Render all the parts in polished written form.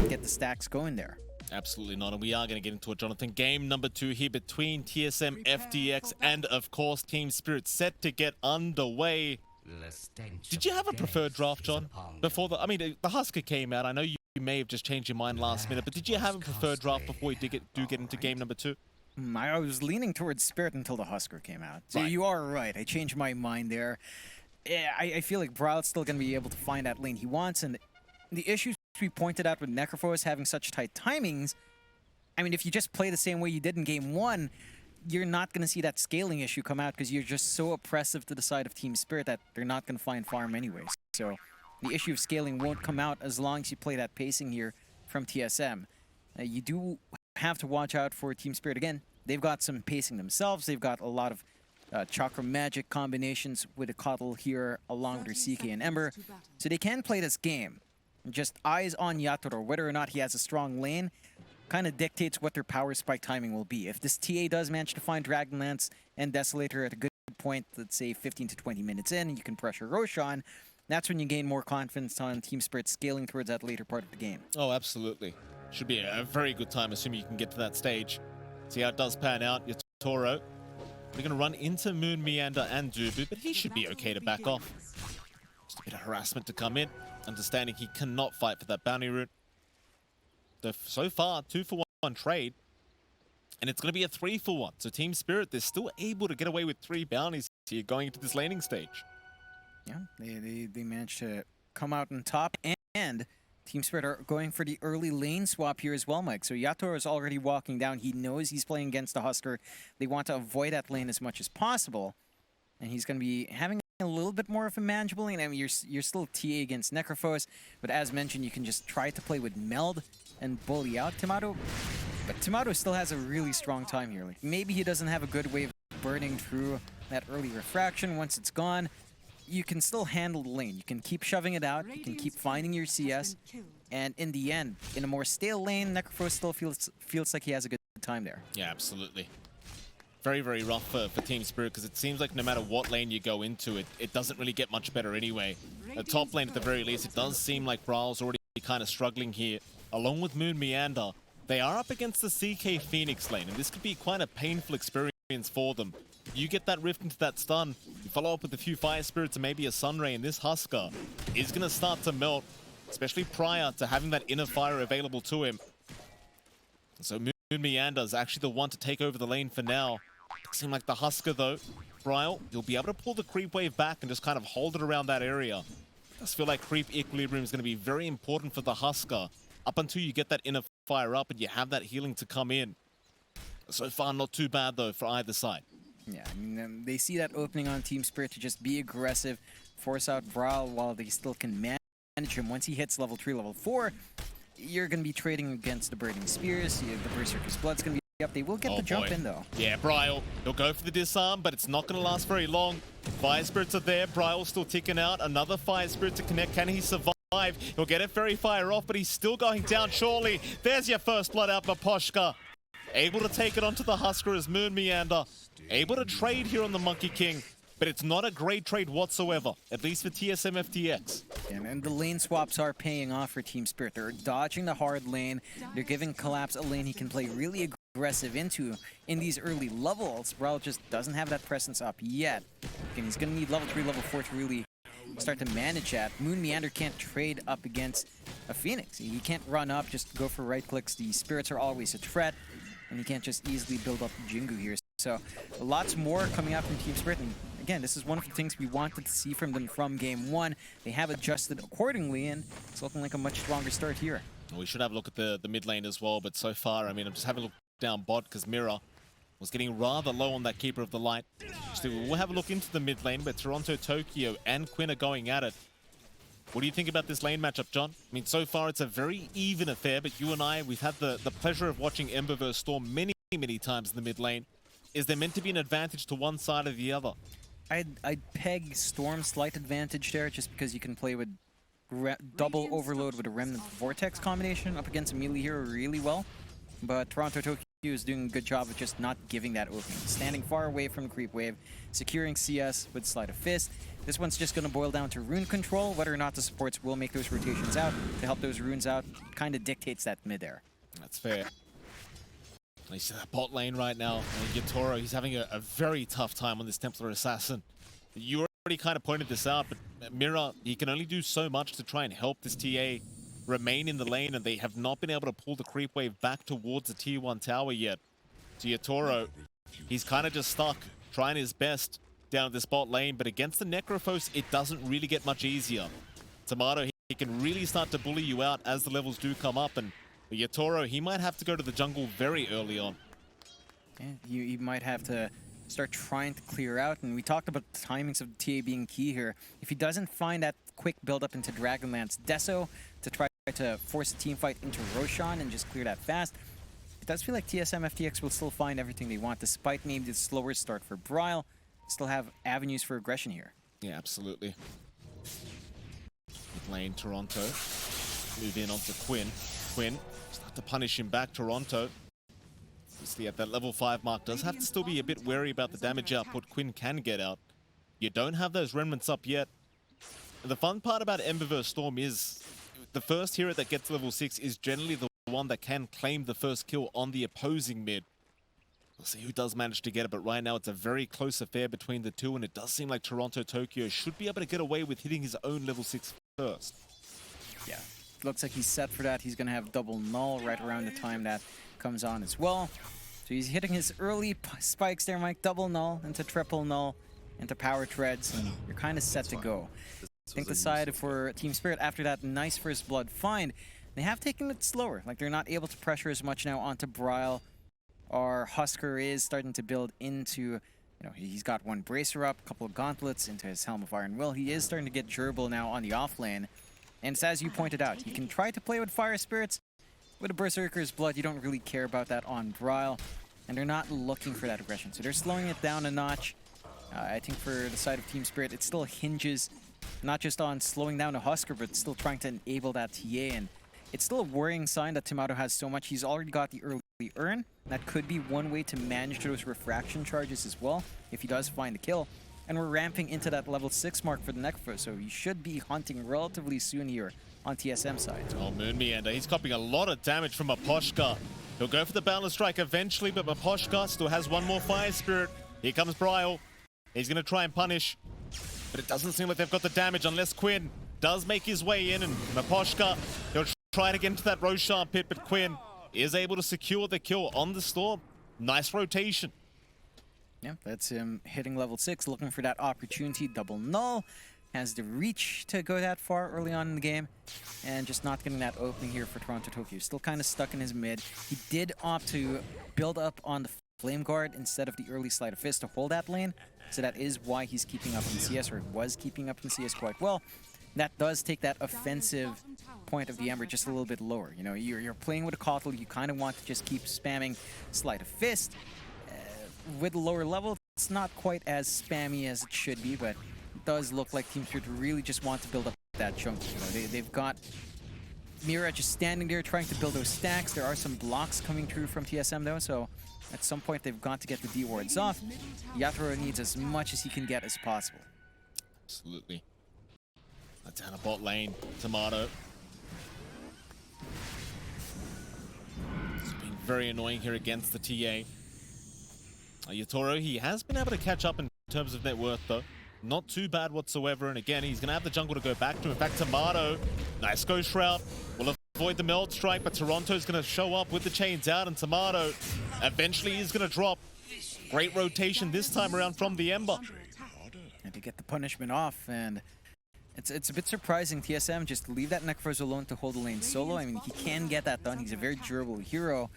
Get the stacks going there. Absolutely not, and we are going to get into it, Jonathan. Game number 2 here between TSM FTX and, of course, Team Spirit set to get underway. Did you have a preferred draft, John? Before the, I mean, the Husker came out. I know you may have just changed your mind last minute, but did you have a preferred draft before you do get into game number 2? I was leaning towards Spirit until the Husker came out. So Right. you are right. I changed my mind there. Yeah, I feel like Brawl's still going to be able to find that lane he wants, and the issues we pointed out with Necrophos having such tight timings, I mean, if you just play the same way you did in game 1, you're not going to see that scaling issue come out because you're just so oppressive to the side of Team Spirit that they're not going to find farm anyways. So the issue of scaling won't come out as long as you play that pacing here from TSM. You do have to watch out for Team Spirit. Again, they've got some pacing themselves. They've got a lot of CHAKRAM magic combinations with a Coddle here along with their CK and Ember. So they can play this game. Just eyes on Yatoro, whether or not he has a strong lane, kind of dictates what their power spike timing will be. If this TA does manage to find Dragonlance and Desolator at a good point, let's say 15 to 20 minutes in, and you can pressure Roshan, that's when you gain more confidence on Team Spirit scaling towards that later part of the game. Oh, absolutely. Should be a very good time, assuming you can get to that stage. See how it does pan out. Yatoro, we're going to run into Moon Meander and Dubu, but he should be okay to back off. Just a bit of harassment to come in. Understanding he cannot fight for that bounty route. So far, 2-for-1 trade. And it's going to be a 3-for-1. So Team Spirit, they're still able to get away with 3 bounties here going into this laning stage. Yeah, they managed to come out on top, and Team Spirit are going for the early lane swap here as well, Mike. So Yatoro is already walking down. He knows he's playing against the Husker. They want to avoid that lane as much as possible. And he's going to be having a little bit more of a manageable lane. I mean, you're still TA against Necrophos, but as mentioned, you can just try to play with Meld and bully out Timato. But Timato still has a really strong time here. Like, maybe he doesn't have a good way of burning through that early refraction. Once it's gone, you can still handle the lane. You can keep shoving it out. You can keep finding your CS. And in the end, in a more stale lane, Necrophos still feels like he has a good time there. Yeah, absolutely. Very, very rough for Team Spirit, because it seems like no matter what lane you go into, it doesn't really get much better anyway. The top lane, at the very least, it does seem like Brawl's already kind of struggling here. Along with Moon Meander, they are up against the CK Phoenix lane, and this could be quite a painful experience for them. You get that rift into that stun, you follow up with a few Fire Spirits and maybe a Sunray, and this Husker is going to start to melt, especially prior to having that inner fire available to him. So Moon Meander is actually the one to take over the lane for now. Seem like the Husker, though, Bryle, you'll be able to pull the creep wave back and just kind of hold it around that area. I just feel like creep equilibrium is going to be very important for the Husker up until you get that inner fire up and you have that healing to come in. So far, not too bad, though, for either side. Yeah, I mean, they see that opening on Team Spirit to just be aggressive, force out Bryle while they still can manage him. Once he hits level 3, level 4, you're going to be trading against the Burning Spears. The Berserker's Blood's going to be up. They will get the jump in, though. Yeah, Bryle, he'll go for the disarm, but it's not going to last very long. Fire Spirits are there. Bryle's still ticking out. Another Fire Spirit to connect. Can he survive? He'll get it very fire off, but he's still going down, surely. There's your first blood out, Maposhka. Able to take it onto the Husker as Moon Meander. Able to trade here on the Monkey King, but it's not a great trade whatsoever, at least for TSM FTX. And the lane swaps are paying off for Team Spirit. They're dodging the hard lane. They're giving Collapse a lane he can play really aggressive into in these early levels. Bryle just doesn't have that presence up yet. And he's going to need level 3, level 4 to really start to manage that. Moon Meander can't trade up against a Phoenix. He can't run up, just go for right clicks. The Spirits are always a threat, and he can't just easily build up Jingu here. So lots more coming out from Team Spirit. And again, this is one of the things we wanted to see from them from game 1. They have adjusted accordingly, and it's looking like a much stronger start here. We should have a look at the mid lane as well, but so far, I mean, I'm just having a look down bot because Mira was getting rather low on that Keeper of the Light. So we'll have a look into the mid lane where Toronto, Tokyo, and Quinn are going at it. What do you think about this lane matchup, John? I mean, so far it's a very even affair, but you and I, we've had the pleasure of watching Ember vs Storm many times in the mid lane. Is there meant to be an advantage to one side or the other? I'd peg Storm slight advantage there just because you can play with double overload with a Remnant Vortex combination up against a melee hero really well. But Toronto, Tokyo is doing a good job of just not giving that opening. Standing far away from the creep wave, securing CS with Sleight of Fist. This one's just going to boil down to rune control. Whether or not the supports will make those rotations out to help those runes out kind of dictates that mid air. That's fair. He's in that bot lane right now. Yatoro, he's having a very tough time on this Templar Assassin. You already kind of pointed this out, but Mira, he can only do so much to try and help this TA remain in the lane, and they have not been able to pull the creep wave back towards the tier 1 tower yet. So Yatoro, he's kind of just stuck, trying his best down at this bot lane, but against the Necrophos, it doesn't really get much easier. Tomato, he can really start to bully you out as the levels do come up, and Yatoro, he might have to go to the jungle very early on. Yeah, you might have to start trying to clear out, and we talked about the timings of the TA being key here. If he doesn't find that quick build-up into Dragonlance Deso to try to force a team fight into Roshan and just clear that fast, it does feel like TSM FTX will still find everything they want, despite maybe the slower start for Bryle. Still have avenues for aggression here. Yeah, absolutely. Mid lane, Toronto. Move in onto Quinn. Quinn, start to punish him back, Toronto. Obviously at that level 5 mark, does have to still be a bit wary about the damage output Quinn can get out. You don't have those remnants up yet. The fun part about Ember vs Storm is the first hero that gets level 6 is generally the one that can claim the first kill on the opposing mid. We'll see who does manage to get it, but right now it's a very close affair between the two, and it does seem like Toronto Tokyo should be able to get away with hitting his own level 6 first. Yeah, looks like he's set for that. He's going to have double null right around the time that comes on as well. So he's hitting his early spikes there, Mike. Double null into triple null into power treads, and you're kind of set to go. I think the side for Team Spirit, after that nice first blood find, they have taken it slower. Like, they're not able to pressure as much now onto Bryle. Our Husker is starting to build into, you know, he's got one bracer up, a couple of gauntlets into his Helm of Iron Will. He is starting to get durable now on the off lane. And it's as you pointed out, you can try to play with Fire Spirits. With a Berserker's Blood, you don't really care about that on Bryle. And they're not looking for that aggression. So they're slowing it down a notch. I think for the side of Team Spirit, it still hinges not just on slowing down a Husker, but still trying to enable that TA. And it's still a worrying sign that Tomato has so much. He's already got the early earn. That could be one way to manage those refraction charges as well, if he does find the kill. And we're ramping into that level 6 mark for the Necrophos, so he should be hunting relatively soon here on TSM side. Oh, Moon Meander, he's copying a lot of damage from Maposhka. He'll go for the Boundless Strike eventually, but Maposhka still has one more Fire Spirit. Here comes Bryle. He's going to try and punish, but it doesn't seem like they've got the damage unless Quinn does make his way in, and Maposhka, he'll try to get into that Roshan pit, but Quinn is able to secure the kill on the Storm. Nice rotation. Yeah, that's him hitting level 6, looking for that opportunity. Double null. Has the reach to go that far early on in the game. And just not getting that opening here for Toronto Tokyo. Still kind of stuck in his mid. He did opt to build up on the Flame Guard instead of the early Sleight of Fist to hold that lane. So that is why he's keeping up in CS, or was keeping up in CS quite well. That does take that offensive point of the Ember just a little bit lower. You know, you're playing with a Kotl, you kind of want to just keep spamming Sleight of Fist. With a lower level, it's not quite as spammy as it should be, but it does look like Team Spirit really just want to build up that chunk. You know, they've got Mira just standing there trying to build those stacks. There are some blocks coming through from TSM though, so at some point they've got to get the D wards off. Yatoro needs as much as he can get as possible. Absolutely. Down a bot lane, Tomato. It's been very annoying here against the TA. Yatoro, he has been able to catch up in terms of net worth though. Not too bad whatsoever, and again, he's going to have the jungle to go back to. In fact, Tomato, nice Ghost Shroud, will avoid the Meld Strike, but Toronto's going to show up with the chains out, and Tomato eventually is going to drop. Great rotation this time around from the Ember. And to get the punishment off, and it's a bit surprising TSM just leave that Necrophos alone to hold the lane solo. I mean, he can get that done. He's a very durable hero.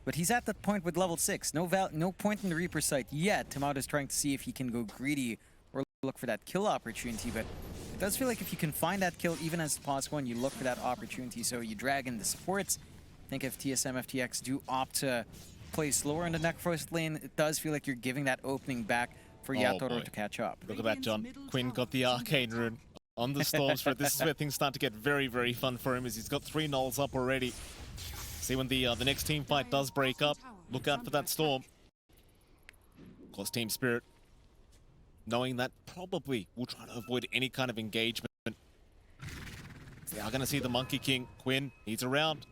But he's at that point with level 6. No point in the Reaper site yet. Tomato's trying to see if he can go greedy or look for that kill opportunity. But it does feel like if you can find that kill, even as the plus one, you look for that opportunity. So you drag in the supports. I think if TSM FTX do opt to play slower in the Necrophos lane, it does feel like you're giving that opening back for Yatoro to catch up. Look at that, John. Quinn got the Arcane Rune on the Storm Spirit. This is where things start to get very, very fun for him, as he's got 3 nulls up already. See when the next team fight does break up, look out for that storm. Of course, Team Spirit, knowing that probably will try to avoid any kind of engagement. They are going to see the Monkey King. Quinn, he's around.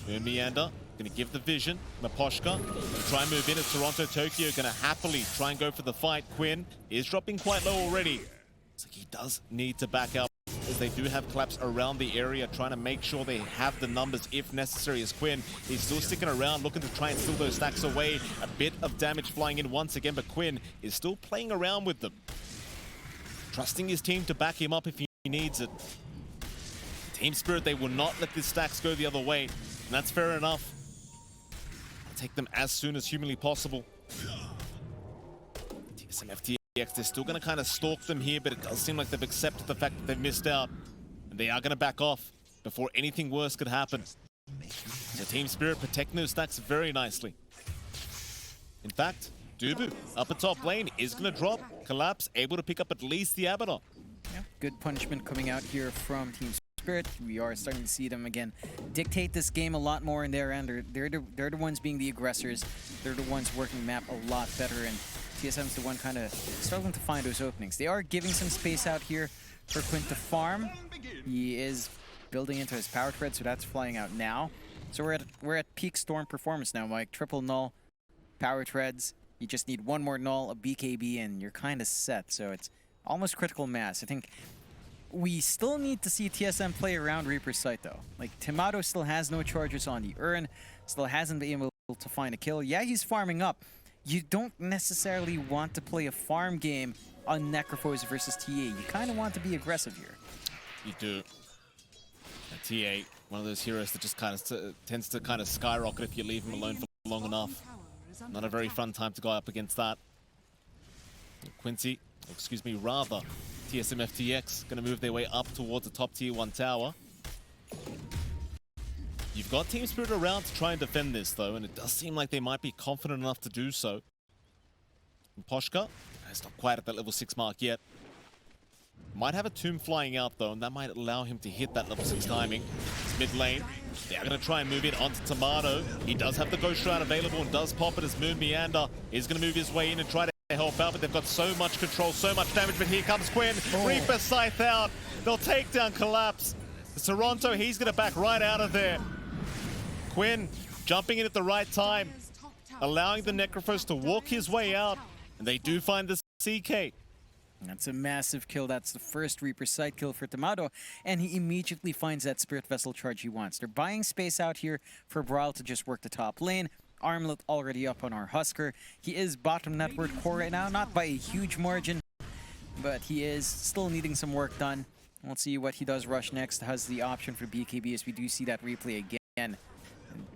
Meander, going to give the vision. Maposhka, going to try and move in as Toronto Tokyo going to happily try and go for the fight. Quinn is dropping quite low already. Looks like he does need to back out, as they do have collapse around the area, trying to make sure they have the numbers if necessary. As Quinn, he's still sticking around, looking to try and steal those stacks away. A bit of damage flying in once again, but Quinn is still playing around with them, trusting his team to back him up if he needs it. Team Spirit, they will not let these stacks go the other way, and that's fair enough. Take them as soon as humanly possible. TSM FTX, they're still going to kind of stalk them here, but it does seem like they've accepted the fact that they've missed out, and they are going to back off before anything worse could happen. So Team Spirit protecting those stacks very nicely. In fact, Dubu up at top lane is going to drop. Collapse, able to pick up at least the Abaddon. Yeah, good punishment coming out here from Team Spirit. We are starting to see them again dictate this game a lot more in their end. They're the ones being the aggressors. They're the ones working the map a lot better, and TSM's the one kind of struggling to find those openings. They are giving some space out here for Quinn to farm. He is building into his power thread, so that's flying out now. So we're at peak storm performance now, Mike. Triple null, power threads. You just need one more null, a BKB, and you're kind of set. So it's almost critical mass. I think we still need to see TSM play around Reaper's Sight, though. Like, Timado still has no charges on the urn, still hasn't been able to find a kill. Yeah, he's farming up. You don't necessarily want to play a farm game on Necrophos versus TA. You kind of want to be aggressive here. You do. TA, one of those heroes that just kind of tends to kind of skyrocket if you leave him alone for long enough. Not a very fun time to go up against that. Quincy, excuse me, rather, TSM FTX going to move their way up towards the top tier 1 tower. You've got Team Spirit around to try and defend this, though, and it does seem like they might be confident enough to do so. And Poshka is not quite at that level 6 mark yet. Might have a tomb flying out, though, and that might allow him to hit that level 6 timing. It's mid lane. They're going to try and move in onto Tomato. He does have the Ghost Shroud available and does pop it as Moon Meander is going to move his way in and try to help out, but they've got so much control, so much damage. But here comes Quinn. Reaper Scythe out. They'll take down Collapse. Toronto, he's going to back right out of there. Quinn jumping in at the right time, allowing the Necrophos to walk his way out, and they do find the CK. That's a massive kill. That's the first Reaper Sight kill for Tomato, and he immediately finds that Spirit Vessel charge he wants. They're buying space out here for Brawl to just work the top lane. Armlet already up on our Husker. He is bottom network core right now, not by a huge margin, but he is still needing some work done. We'll see what he does rush next. Has the option for BKB as we do see that replay again.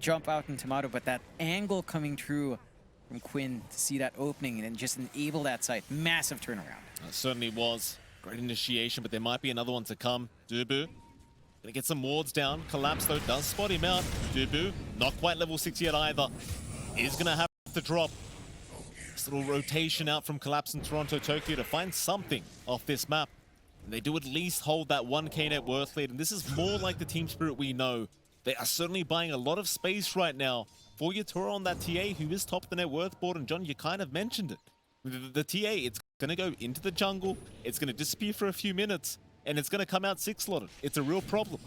Jump out in Tomato, but that angle coming through from Quinn to see that opening and just enable that site. Massive turnaround. It certainly was. Great initiation, but there might be another one to come. Dubu gonna get some wards down. Collapse, though, does spot him out. Dubu, not quite level 6 yet either. Is gonna have to drop. This little rotation out from Collapse in Toronto, Tokyo to find something off this map. And they do at least hold that 1k net worth lead, and this is more like the Team Spirit we know. They are certainly buying a lot of space right now for Yatura on that TA, who is top of the net worth board. And John, you kind of mentioned it. The TA, it's going to go into the jungle, it's going to disappear for a few minutes, and it's going to come out 6-slotted. It's a real problem.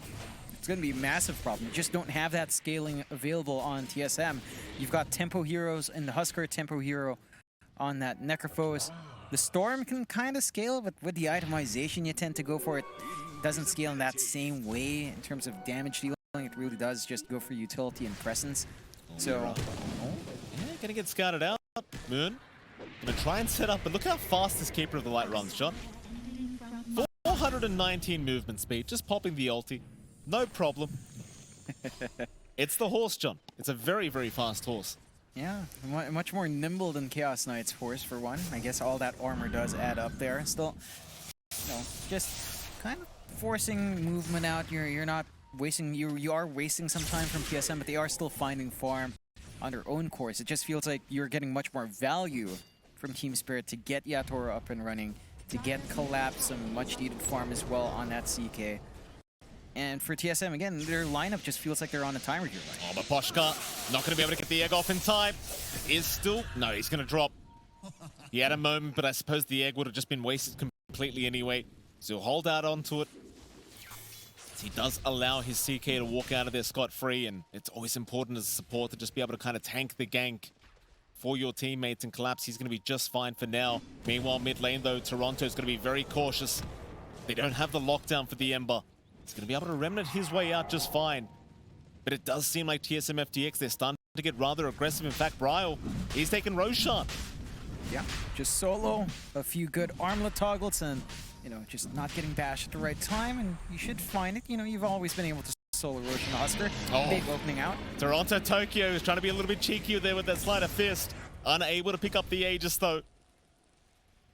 It's going to be a massive problem. You just don't have that scaling available on TSM. You've got tempo heroes and the Husker tempo hero on that Necrophos. The Storm can kind of scale, but with the itemization you tend to go for, it doesn't scale in that same way in terms of damage dealing. It really does just go for utility and presence. So, yeah, gonna get scouted out. Moon gonna try and set up, but look how fast this Keeper of the Light runs, John. 419 movement speed, just popping the ulti. No problem. It's the horse, John. It's a very, very fast horse. Yeah, much more nimble than Chaos Knight's horse, for one. I guess all that armor does add up there. Still, you know, just kind of forcing movement out. You're not wasting, you are wasting some time from TSM, but they are still finding farm on their own course. It just feels like you're getting much more value from Team Spirit to get Yatora up and running, to get Collapse some much needed farm as well on that CK. And for TSM, again, their lineup just feels like they're on a timer here. Oh, but Poshka not going to be able to get the egg off in time. Is still... No, he's going to drop. He had a moment, but I suppose the egg would have just been wasted completely anyway. So he'll hold out onto it. He does allow his CK to walk out of there scot-free, and it's always important as a support to just be able to kind of tank the gank for your teammates and collapse. He's going to be just fine for now. Meanwhile, mid lane, though, Toronto's going to be very cautious. They don't have the lockdown for the Ember. He's going to be able to remnant his way out just fine. But it does seem like TSM FTX, they're starting to get rather aggressive. In fact, Bryle, he's taken Roshan. Yeah, just solo, a few good armlet toggles, and, you know, just not getting bashed at the right time, and you should find it. You know, you've always been able to solo Roshan Husker. Oh. Big opening out. Toronto Tokyo is trying to be a little bit cheeky there with that sleight of fist. Unable to pick up the Aegis, though.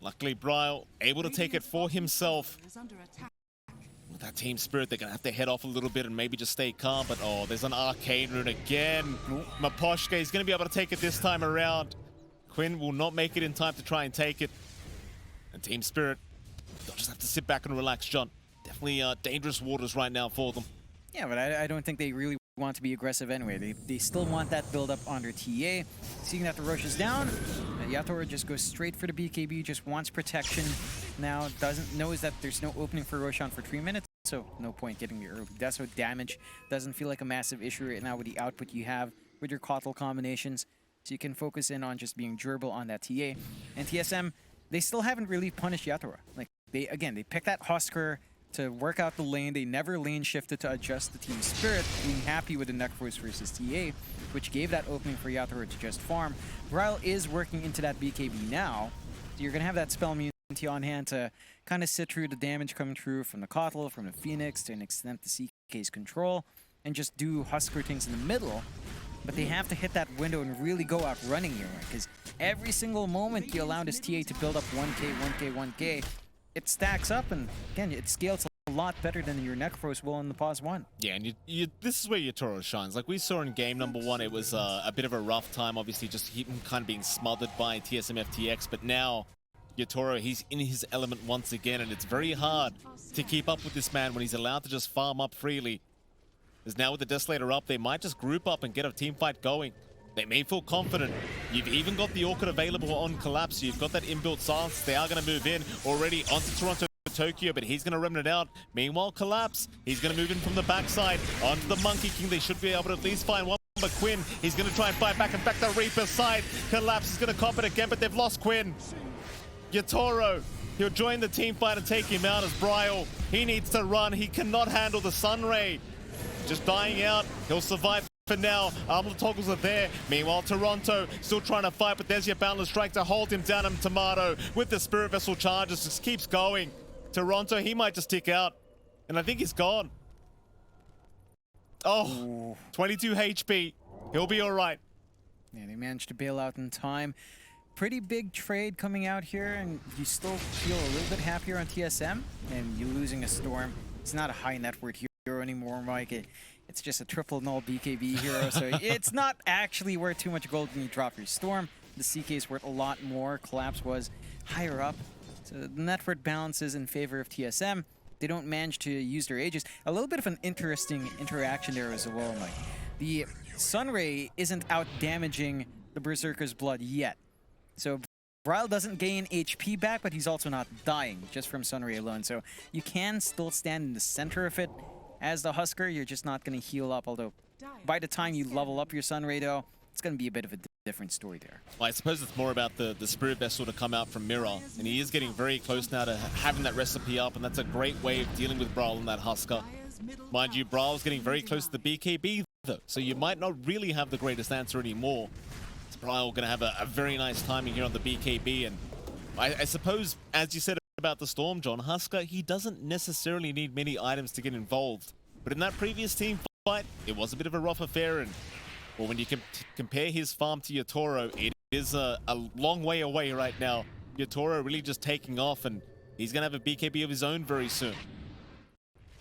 Luckily, Bryle able to take it for himself. With that team spirit, they're going to have to head off a little bit and maybe just stay calm. But, oh, there's an arcane rune again. Maposhka, he's going to be able to take it this time around. Quinn will not make it in time to try and take it. And team spirit, they'll just have to sit back and relax, John. Definitely dangerous waters right now for them. Yeah, but I don't think they really want to be aggressive anyway. They still want that build-up on their TA. Seeing that the rush is down, Yatoru just goes straight for the BKB, just wants protection. Now knows that there's no opening for Roshan for 3 minutes, so no point getting the early death. So damage doesn't feel like a massive issue right now with the output you have with your Kotl combinations. So you can focus in on just being durable on that TA. And TSM, they still haven't really punished Yatoru. Like, they picked that Husker to work out the lane. They never lane shifted to adjust the team spirit, being happy with the Necros versus TA, which gave that opening for Yatoru to just farm. Bryle is working into that BKB now, so you're going to have that spell immunity on hand to kind of sit through the damage coming through from the Kotl, from the Phoenix, to an extent the CK's control, and just do Husker things in the middle. But they have to hit that window and really go out running here, because every single moment you allow this TA to build up 1k, 1k, 1k, it stacks up, and again, it scales a lot better than your Necros will in the pause 1. Yeah, and this is where Yatoru shines. Like we saw in game number 1, it was a bit of a rough time, obviously just him kind of being smothered by TSM FTX, but now Yatoru, he's in his element once again, and it's very hard to keep up with this man when he's allowed to just farm up freely. Because now with the Desolator up, they might just group up and get a team fight going. They may feel confident. You've even got the Orchid available on Collapse. You've got that inbuilt silence. They are going to move in already onto Toronto Tokyo, but he's going to remnant out. Meanwhile, Collapse, he's going to move in from the backside onto the Monkey King. They should be able to at least find one. But Quinn, he's going to try and fight back. In fact, the Reaper's side. Collapse is going to cop it again, but they've lost Quinn. Yatoru, he'll join the team fight and take him out as Bryle. He needs to run. He cannot handle the Sunray. Just dying out. He'll survive for now. Armor toggles are there. Meanwhile, Toronto still trying to fight, but there's your Boundless Strike to hold him down. And Tomato with the Spirit Vessel charges just keeps going. Toronto, he might just tick out. And I think he's gone. Oh, ooh. 22 HP. He'll be all right. Yeah, they managed to bail out in time. Pretty big trade coming out here, and you still feel a little bit happier on TSM. And you're losing a Storm. It's not a high net worth hero anymore, Mike. It's just a triple null BKB hero, so it's not actually worth too much gold when you drop your Storm. The CK is worth a lot more. Collapse was higher up. So the net worth balance is in favor of TSM. They don't manage to use their Aegis. A little bit of an interesting interaction there as well, Mike. The Sunray isn't out damaging the Berserker's blood yet. So Bryle doesn't gain HP back, but he's also not dying just from Sunray alone. So you can still stand in the center of it. As the Husker, you're just not going to heal up, although by the time you level up your Sunray, though, it's going to be a bit of a different story there. Well, I suppose it's more about the Spirit Vessel to come out from Mirror, and he is getting very close now to having that recipe up, and that's a great way of dealing with Bryle and that Husker. Mind you, Bryle's getting very close to the BKB, though, so you might not really have the greatest answer anymore. So Bryle going to have a very nice timing here on the BKB, and I suppose, as you said about the Storm, John, Husker, he doesn't necessarily need many items to get involved. But in that previous team fight, it was a bit of a rough affair, and well, when you compare his farm to Yatoru, it is a long way away right now. Yatoru really just taking off, and he's going to have a BKB of his own very soon.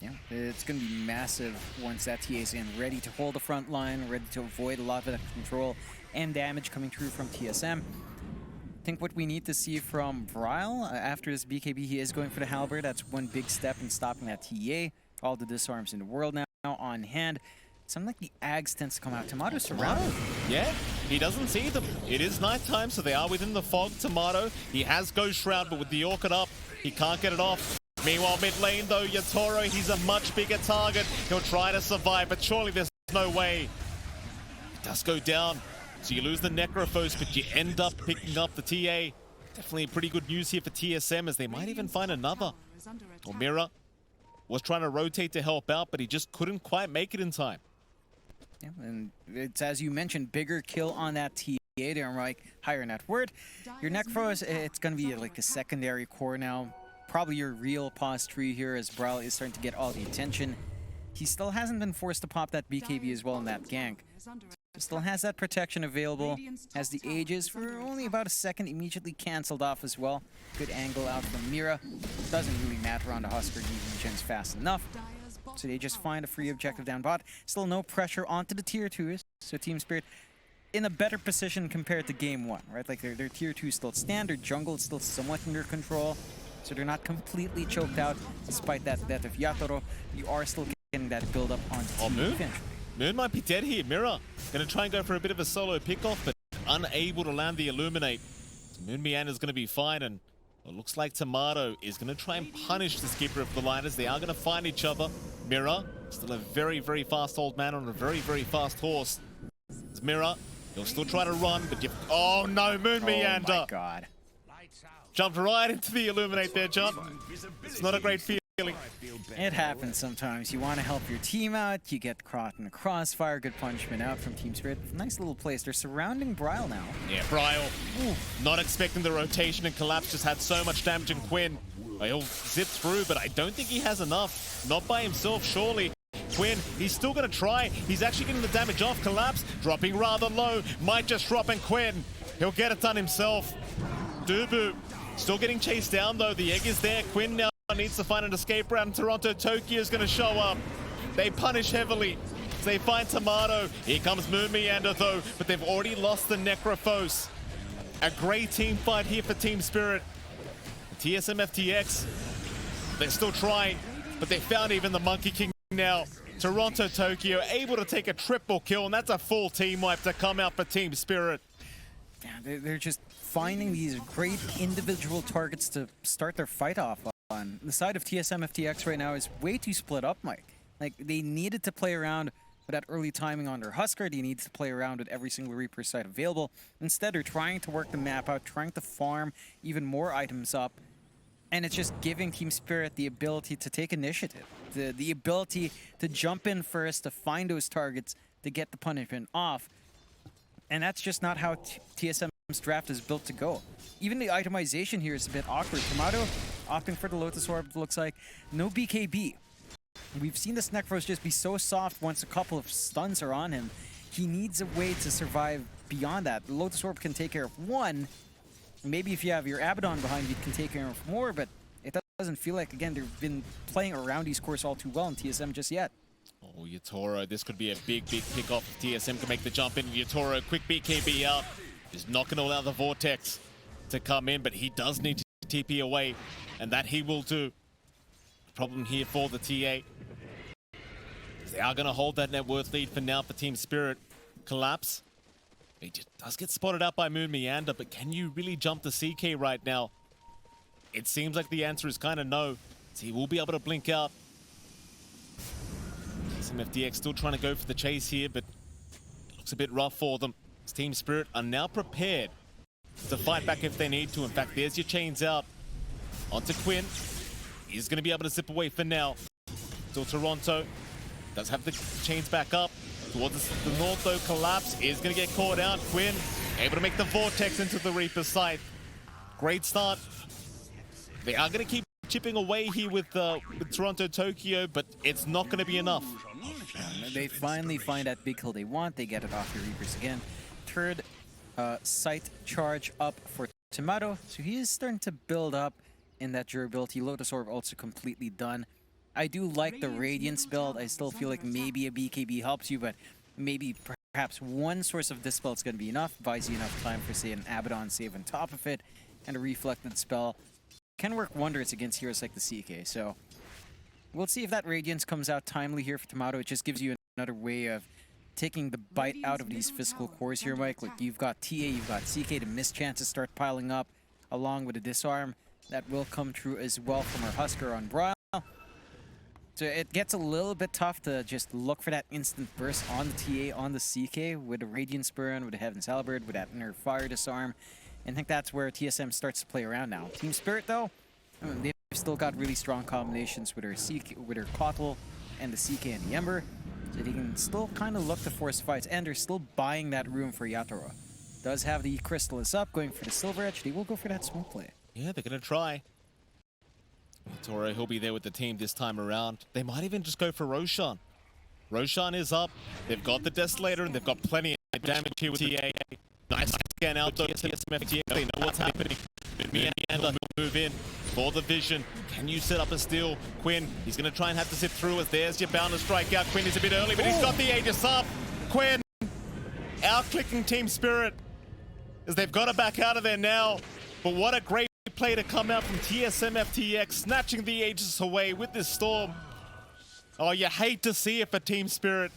Yeah, it's going to be massive once that TA is in, ready to hold the front line, ready to avoid a lot of that control and damage coming through from TSM. I think what we need to see from Bryle after this BKB, he is going for the Halberd. That's one big step in stopping that TA. All the disarms in the world now on hand. Something like the Ags tends to come out. Tomato surrounded. Yeah, he doesn't see them. It is nighttime, so they are within the fog. Tomato, he has Ghost Shroud, but with the Orchid up, he can't get it off. Meanwhile, mid lane though, Yatoro, he's a much bigger target. He'll try to survive, but surely there's no way. It does go down, so you lose the Necrophos, but you end up picking up the TA. Definitely pretty good news here for TSM, as they might even find another. Mira was trying to rotate to help out, but he just couldn't quite make it in time. Yeah, and it's, as you mentioned, bigger kill on that TA there, like higher net worth. Your Necros, it's going to be like a secondary core now. Probably your real pause tree here, as Brawl is starting to get all the attention. He still hasn't been forced to pop that BKB as well in that gank. Still has that protection available, has the Aegis for only about a second, immediately cancelled off as well. Good angle out from Mira. Doesn't really matter on the Husker, he regens fast enough. So they just find a free objective down bot. Still no pressure onto the tier 2s, so Team Spirit in a better position compared to game 1, right? Like their tier 2 is still standard, jungle is still somewhat under control, so they're not completely choked out despite that death of Yatoro. You are still getting that build up on team finish. Moon might be dead here. Mira gonna try and go for a bit of a solo pickoff, but unable to land the Illuminate. So Moon Meander's gonna be fine, and it looks like Tomato is gonna try and punish the skipper of the liners. They are gonna find each other. Mira, still a very, very fast old man on a very, very fast horse. It's Mira, he'll still try to run, but you... Oh no, Moon Meander! Oh my god. Jumped right into the Illuminate there, Jump. It's not a great feeling. It happens sometimes. You want to help your team out, you get caught in the crossfire. Good punishment out from Team Spirit. Nice little place. They're surrounding Bryle now. Yeah, Bryle, not expecting the rotation, and Collapse just had so much damage, and Quinn, he'll zip through, but I don't think he has enough. Not by himself, surely. Quinn, he's still going to try. He's actually getting the damage off. Collapse, dropping rather low. Might just drop, and Quinn, he'll get it done himself. Dubu, still getting chased down though. The egg is there. Quinn now needs to find an escape route, and Toronto Tokyo is going to show up. They punish heavily. They find Tomato. Here comes Moon Meander though, but they've already lost the Necrophos. A great team fight here for Team Spirit. TSM FTX, they're still trying, but they found even the Monkey King now. Toronto Tokyo able to take a triple kill, and that's a full team wipe to come out for Team Spirit. Yeah, they're just finding these great individual targets to start their fight off on. The side of TSM FTX right now is way too split up, Mike. Like, they needed to play around with that early timing on their Husker. They needed to play around with every single Reaper site available. Instead, they're trying to work the map out, trying to farm even more items up. And it's just giving Team Spirit the ability to take initiative, the ability to jump in first, to find those targets, to get the punishment off. And that's just not how TSM's draft is built to go. Even the itemization here is a bit awkward. Tomato opting for the Lotus Orb, looks like. No BKB. We've seen this Necros just be so soft once a couple of stuns are on him. He needs a way to survive beyond that. The Lotus Orb can take care of one. Maybe if you have your Abaddon behind you, it can take care of more, but it doesn't feel like, again, they've been playing around these cores all too well in TSM just yet. Oh, Yatoro, this could be a big, big pick-off. TSM can make the jump in. Yatoro, quick BKB out. Is not going to allow the Vortex to come in, but he does need to TP away, and that he will do. Problem here for the TA. They are going to hold that net worth lead for now for Team Spirit. Collapse. He just does get spotted out by Moon Meander, but can you really jump the CK right now? It seems like the answer is kind of no. So he will be able to blink out. TSM FTX still trying to go for the chase here, but it looks a bit rough for them. Team Spirit are now prepared to fight back if they need to. In fact, there's your chains out. Onto Quinn. He's going to be able to zip away for now. Still Toronto. Does have the chains back up. Towards the north though, Collapse is going to get caught out. Quinn able to make the Vortex into the Reaper site. Great start. They are going to keep chipping away here with Toronto Tokyo, but it's not going to be enough. They finally find that big kill they want. They get it off the Reapers again. Third site charge up for Tomato. So he is starting to build up in that durability. Lotus Orb also completely done. I do like the Radiance build. I still feel like maybe a BKB helps you, but maybe perhaps one source of Dispel is going to be enough. Buys you enough time for, say, an Abaddon save on top of it, and a Reflected Spell can work wonders against heroes like the CK. So we'll see if that Radiance comes out timely here for Tomato. It just gives you another way of taking the bite out of these physical cores here, Mike. Like, you've got TA, you've got CK, the miss chances start piling up, along with a disarm. That will come true as well from our Husker on Brawl. So it gets a little bit tough to just look for that instant burst on the TA, on the CK, with a Radiance Burn, with a Heaven's Halberd, with that inner Fire Disarm. And I think that's where TSM starts to play around now. Team Spirit, though, I mean, they've still got really strong combinations with her Kotl and the CK and the Ember. So they can still kind of look to force fights, and they're still buying that room for Yatoro. Does have the Crystallis up, going for the Silver Edge. They will go for that smoke play. Yeah, they're going to try. Toro, he'll be there with the team this time around. They might even just go for Roshan. Roshan is up. They've got the Desolator, and they've got plenty of damage here with TA. Nice scan out though, TSM FTX. They know what's happening. Meander will move in for the vision. Can you set up a steal? Quinn, he's going to try and have to zip through us. There's your bound to strike out. Quinn is a bit early, but he's got the Aegis up. Quinn, out-clicking Team Spirit, as they've got to back out of there now. But what a great play to come out from TSM FTX, snatching the Aegis away with this storm. Oh, you hate to see it for Team Spirit.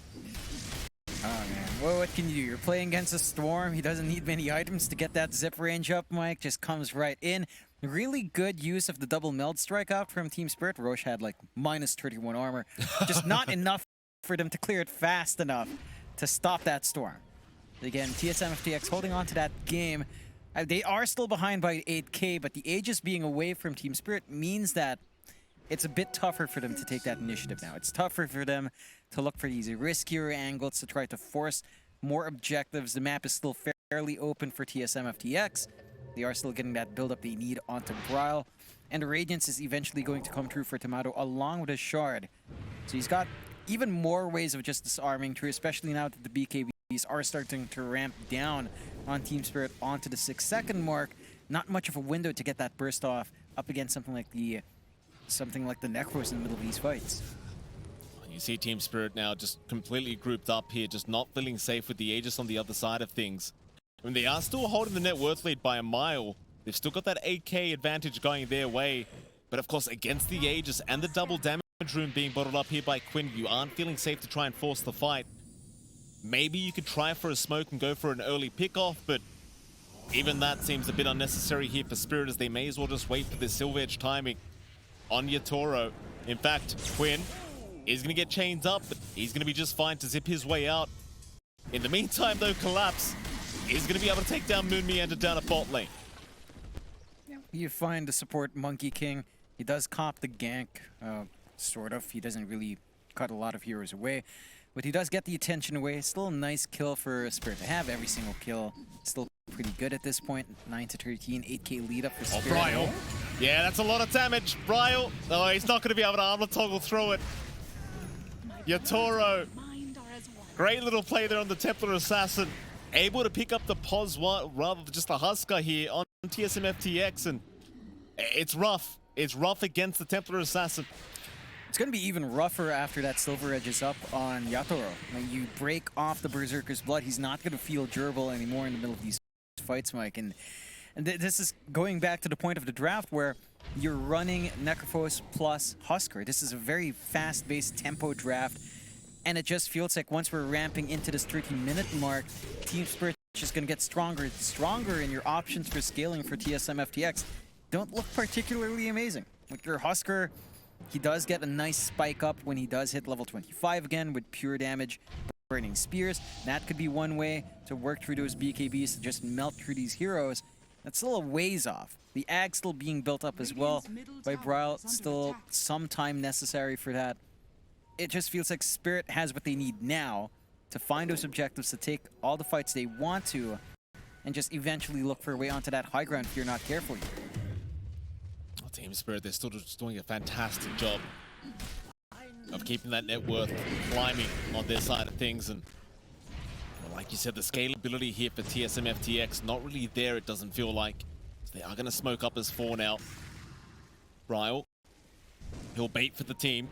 Oh man, well, what can you do? You're playing against a storm. He doesn't need many items to get that zip range up, Mike. Just comes right in. Really good use of the double meld strikeout from Team Spirit. Roche had like minus 31 armor. Just not enough for them to clear it fast enough to stop that storm. Again, TSM FTX holding on to that game. They are still behind by 8k, but the Aegis being away from Team Spirit means that it's a bit tougher for them to take that initiative now. It's tougher for them to look for these riskier angles to try to force more objectives. The map is still fairly open for TSM FTX. They are still getting that build-up they need onto Brawl. And the Radiance is eventually going to come true for Tomato along with his Shard. So he's got even more ways of just disarming through, especially now that the BKBs are starting to ramp down on Team Spirit onto the 6-second mark. Not much of a window to get that burst off up against something like the Necros in the middle of these fights. You see Team Spirit now just completely grouped up here, just not feeling safe with the Aegis on the other side of things. I mean, they are still holding the net worth lead by a mile. They've still got that 8k advantage going their way. But of course, against the Aegis and the double damage room being bottled up here by Quinn, you aren't feeling safe to try and force the fight. Maybe you could try for a smoke and go for an early pickoff, but even that seems a bit unnecessary here for Spirit, as they may as well just wait for this Silver Edge timing on Yatoro. In fact, Quinn is going to get chained up, but he's going to be just fine to zip his way out. In the meantime, though, Collapse is going to be able to take down Moon Meander down a bot lane. You find the support Monkey King. He does cop the gank, sort of. He doesn't really cut a lot of heroes away, but he does get the attention away. Still a nice kill for Spirit to have. Every single kill still pretty good at this point. 9-13, 8k lead up for Spirit. Oh, Bryle. Yeah, that's a lot of damage. Bryle. Oh, he's not going to be able to armor toggle through it. Yatoro. Great little play there on the Templar Assassin. Able to pick up the pos rather than just a Husker here on TSM FTX, and it's rough. It's rough against the Templar Assassin. It's going to be even rougher after that Silver Edge is up on Yatoro. When you break off the Berserker's blood, he's not going to feel durable anymore in the middle of these fights, Mike. And this is going back to the point of the draft where you're running Necrophos plus Husker. This is a very fast-paced tempo draft. And it just feels like once we're ramping into this 30-minute mark, Team Spirit is just going to get stronger and stronger, and your options for scaling for TSM FTX don't look particularly amazing. With your Husker, he does get a nice spike up when he does hit level 25 again with pure damage, burning spears. That could be one way to work through those BKBs, to just melt through these heroes. That's still a ways off. The Ag still being built up as well by Bryle, still some time necessary for that. It just feels like Spirit has what they need now to find those objectives, to take all the fights they want to, and just eventually look for a way onto that high ground if you're not careful here. Well, Team Spirit, they're still just doing a fantastic job of keeping that net worth climbing on their side of things. And well, like you said, the scalability here for TSM FTX, not really there, it doesn't feel like. So they are going to smoke up as 4 now. Bryle, he'll bait for the team.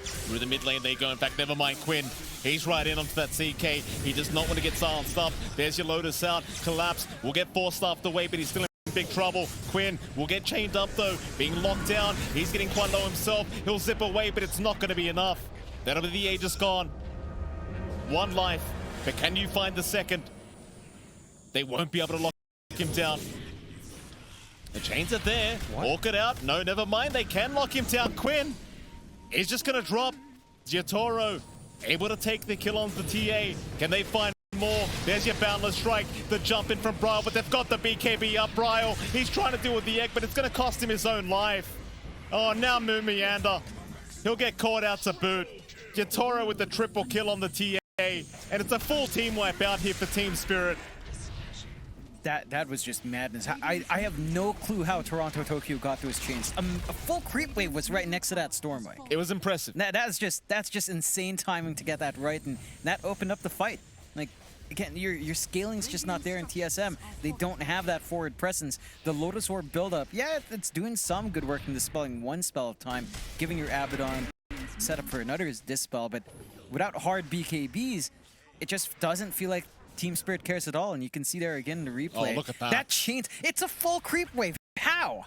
Through the mid lane they go. In fact, never mind Quinn. He's right in onto that CK. He does not want to get silenced up. There's your Lotus out. Collapse will get forced off the way, but he's still in big trouble. Quinn will get chained up though, being locked down. He's getting quite low himself. He'll zip away, but it's not going to be enough. That'll be the Aegis gone. One life, but can you find the second? They won't be able to lock him down. The chains are there. Walk it out. No, never mind. They can lock him down. Quinn is just going to drop. Yatoro able to take the kill on the TA. Can they find more? There's your boundless strike. The jump in from Bryle, but they've got the BKB up. Bryle, he's trying to deal with the egg, but it's going to cost him his own life. Oh, now Moon Meander. He'll get caught out to boot. Yatoro with the triple kill on the TA. And it's a full team wipe out here for Team Spirit. That was just madness. I have no clue how Toronto Tokyo got those chains. A full creep wave was right next to that storm wave. It was impressive. That's just insane timing to get that right, and that opened up the fight. Like, again, your scaling's just not there in TSM. They don't have that forward presence. The Lotus Orb buildup, yeah, it's doing some good work in dispelling one spell of time, giving your Abaddon set up for another's dispel, but without hard BKBs, it just doesn't feel like Team Spirit cares at all, and you can see there again in the replay. Oh, look at that. That chains, it's a full creep wave. How?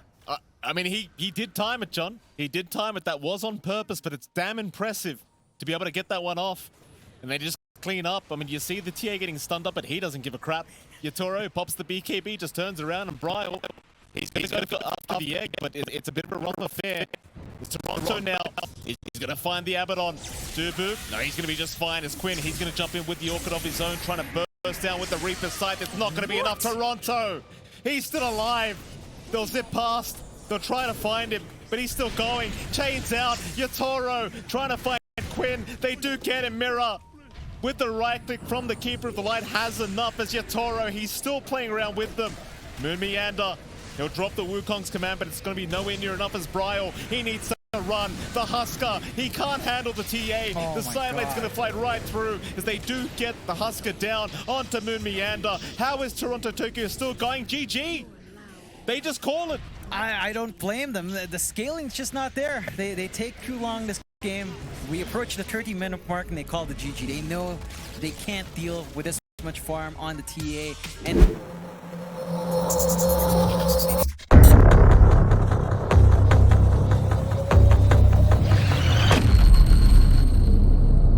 I mean, he did time it, John. He did time it. That was on purpose, but it's damn impressive to be able to get that one off. And they just clean up. I mean, you see the TA getting stunned up, but he doesn't give a crap. Yatoro pops the BKB, just turns around, and Bryle, he's going to go after the egg, but it's a bit of a rough affair. It's Toronto now. He's going to find the Abaddon. Dubu, no, he's going to be just fine as Quinn. He's going to jump in with the Orchid of his own, trying to burst down with the Reaper's Sight. It's not going to be enough. Toronto, he's still alive. They'll zip past. They'll try to find him, but he's still going. Chains out. Yatoro trying to find Quinn. They do get him. Mirror with the right click from the Keeper of the Light has enough as Yatoro. He's still playing around with them. Moon Meander. He'll drop the Wukong's command, but it's going to be nowhere near enough as Bryle. He needs to run. The Husker, he can't handle the TA. Oh the Sidelane's going to fly right through as they do get the Husker down onto Moon Meander. How is Toronto Tokyo still going? GG. They just call it. I don't blame them. The scaling's just not there. They take too long this game. We approach the 30-minute mark and they call the GG. They know they can't deal with this much farm on the TA. And